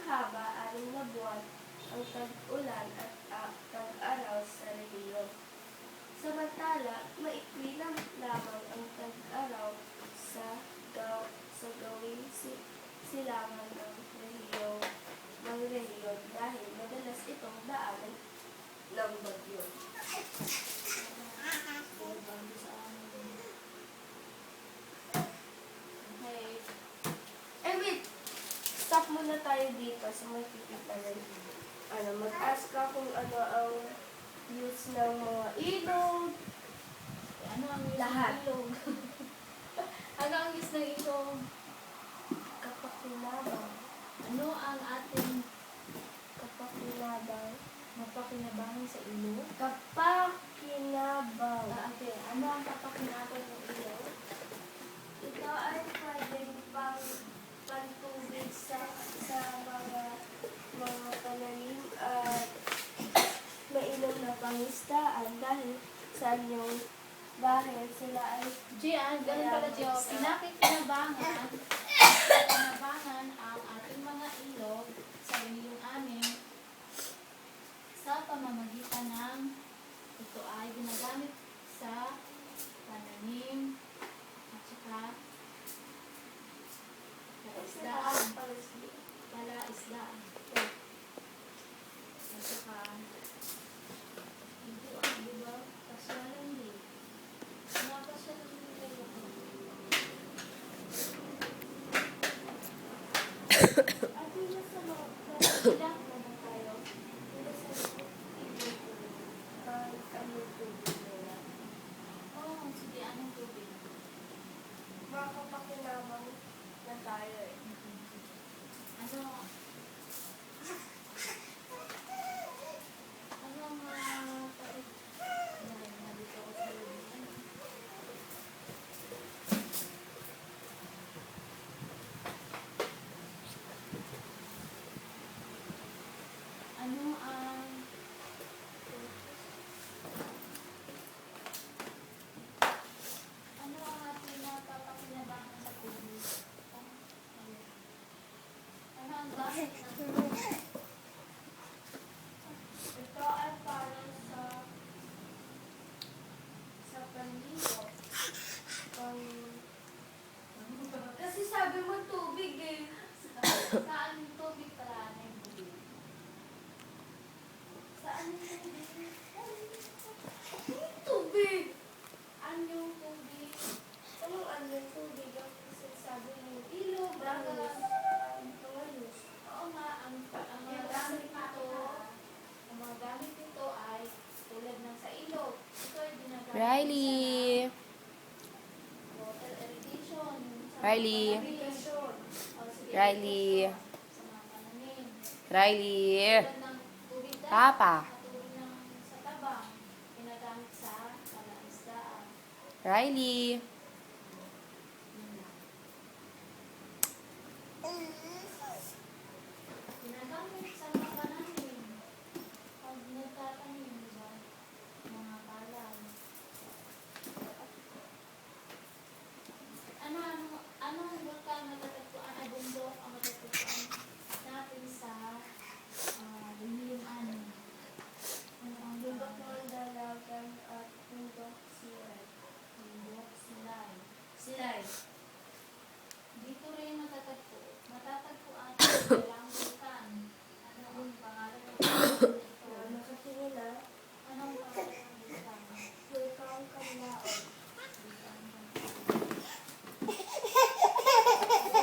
mahaba, 6 na buwan ang tag-ulan at tag-araw sa rehiyon. Samantala, maikli lamang ang tag-araw sa gawing silangan ng rehiyon dahil madalas itong daanan ng bagyo. Wait! Stop muna tayo dito sa magpipitalan. Mag-ask ka kung ano ang use ng mga ilog. Ano ang use Lahat. ng ilog? Ano ang use ng ilog? Kapakinabang. Ano ang ating Kapakinabang. mapakinabangan sa ilog? Kapakinabang. Okay. Ano ang kapakinabangan ng ilog? Ito ay pwedeng pantubig sa mga pananim at mainom na pangistaan dahil sila ay Gian, ganun pala Gio. Pinakikinabangan ang ating mga ilog sa rehiyong amin sa pamamagitan ng ito ay ginagamit sa pananim at saka palaisdaan. At saka di ba? Pasyalan din. Napasyalan din kayo. at yun sa mga ilang na tayo. Yun sa tubig nila. Oh, sige, anong tubig? Makapakinabang na tayo eh. Ano ang nandito ko sa loob? Ano ang ating napapakinabangan sa tubig? Ano ang gamit ng tubig? Ito ay para sa panligo. Kasi sabi mo tubig eh. Saan yung tubig para na yung tubig? Saan yung tubig? Tubig! Ano yung tubig? Anong yung tubig? Kasi sabi mo ilog, Dagat. Tangayos. Oo nga, ang mga gamit nito ay tulad ng sa ilog. Ito ay ginagamit Riley. sa water irrigation. Sa Riley. mga irrigation. O, sige, Riley. sa mga pananim. Riley. Tulad ng tubig dagat, Papa. katulad ng sa tabang, ginagamit sa palaisdaan. Riley.